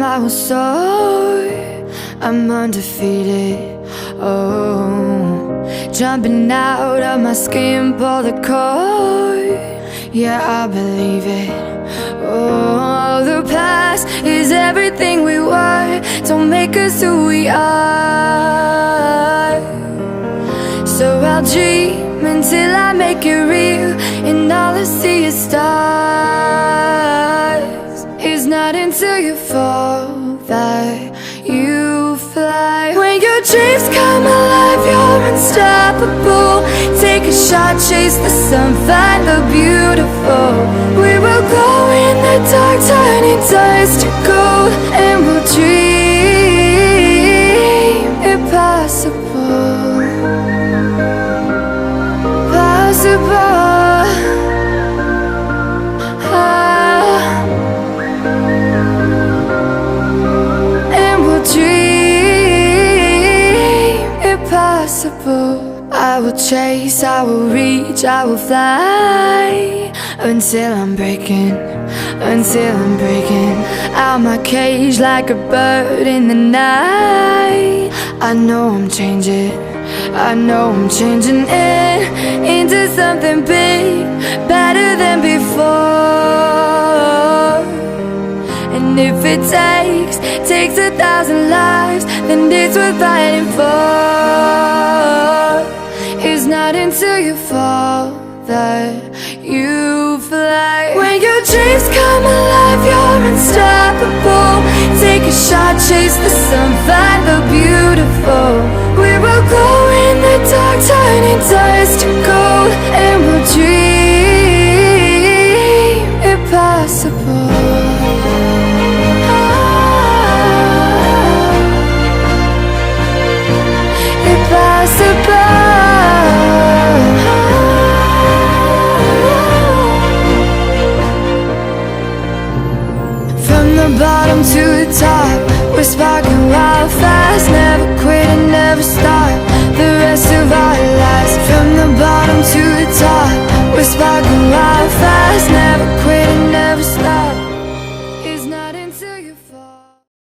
my whole soul, I'm undefeated. Oh, jumping out of my skin, pull the cord. Yeah, I believe it. Oh, the past is everything we were. Don't make us who we are. So I'll dream until I make it real, and all I see is stars. It's not until you fall that you fly. When your dreams come alive, you're unstoppable. Take a shot, chase the sun, find the beautiful. We will glow in the dark, turning dust to gold, and we'll dream impossible. Possible. And we'll dream impossible. I will chase, I will reach, I will fly until I'm breaking out my cage like a bird in the night. I know I'm changing it into something big, better than before. And if it takes 1,000 lives, then it's worth fighting for. It's not until you fall that you fly. When your dreams come alive, you're unstoppable. Take a shot, chase the sun,